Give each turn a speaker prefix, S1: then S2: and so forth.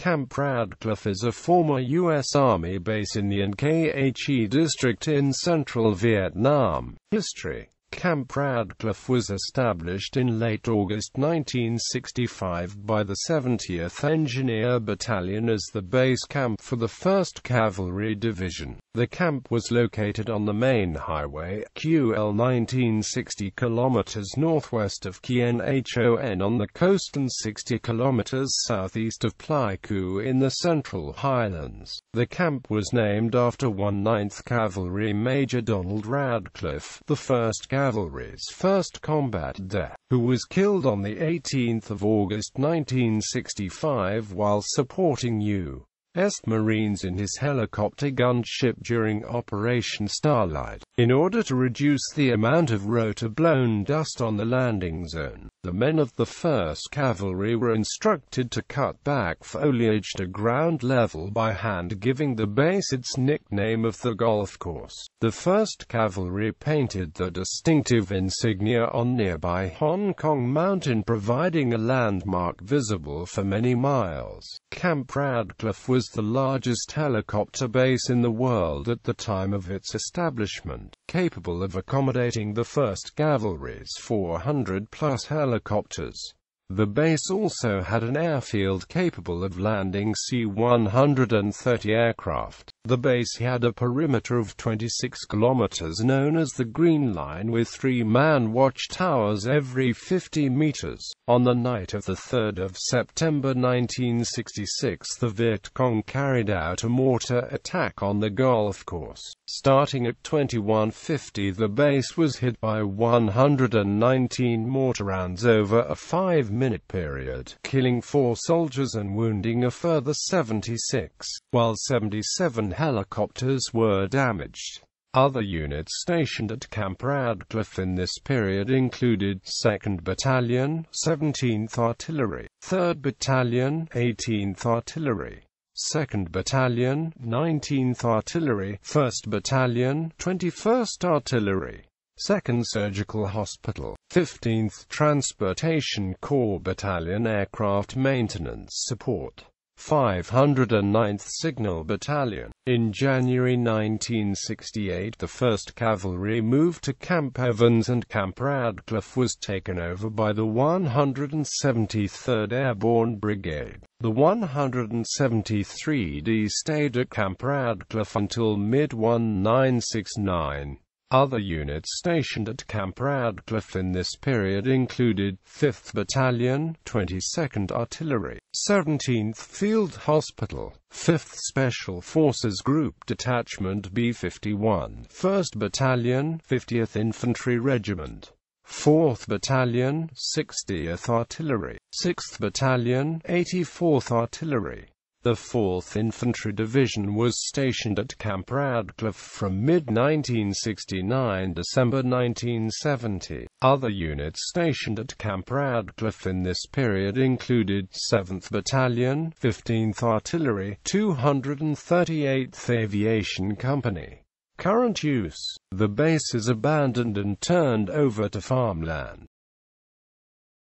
S1: Camp Radcliff is a former U.S. Army base in the An Khê District in central Vietnam. History. Camp Radcliff was established in late August 1965 by the 70th Engineer Battalion as the base camp for the 1st Cavalry Division. The camp was located on the main highway, QL 1960 km northwest of Quien Hon on the coast and 60 km southeast of Pleiku in the Central Highlands. The camp was named after 1/9th Cavalry Major Donald Radcliff, the 1st Cavalry's first combat death, who was killed on the 18th of August 1965 while supporting U.S. Marines in his helicopter gunship during Operation Starlight. In order to reduce the amount of rotor-blown dust on the landing zone, the men of the 1st Cavalry were instructed to cut back foliage to ground level by hand, giving the base its nickname of the golf course. The 1st Cavalry painted the distinctive insignia on nearby Hong Kong Mountain, providing a landmark visible for many miles. Camp Radcliff was the largest helicopter base in the world at the time of its establishment, capable of accommodating the 1st Cavalry's 400-plus helicopters. The base also had an airfield capable of landing C-130 aircraft. The base had a perimeter of 26 kilometers known as the Green Line, with 3-man watchtowers every 50 meters. On the night of the 3rd of September 1966, the Viet Cong carried out a mortar attack on the golf course. Starting at 21:50, the base was hit by 119 mortar rounds over a 5-minute period, killing 4 soldiers and wounding a further 76, while 77 helicopters were damaged. Other units stationed at Camp Radcliff in this period included 2nd Battalion, 17th Artillery, 3rd Battalion, 18th Artillery, 2nd Battalion, 19th Artillery, 1st Battalion, 21st Artillery, 2nd Surgical Hospital, 15th Transportation Corps Battalion Aircraft Maintenance Support, 509th Signal Battalion. In January 1968, the 1st Cavalry moved to Camp Evans and Camp Radcliff was taken over by the 173rd Airborne Brigade. The 173d stayed at Camp Radcliff until mid-1969. Other units stationed at Camp Radcliff in this period included 5th Battalion, 22nd Artillery, 17th Field Hospital, 5th Special Forces Group Detachment B-51, 1st Battalion, 50th Infantry Regiment, 4th Battalion, 60th Artillery, 6th Battalion, 84th Artillery. The 4th Infantry Division was stationed at Camp Radcliff from mid-1969 December 1970. Other units stationed at Camp Radcliff in this period included 7th Battalion, 15th Artillery, 238th Aviation Company. Current use. The base is abandoned and turned over to farmland.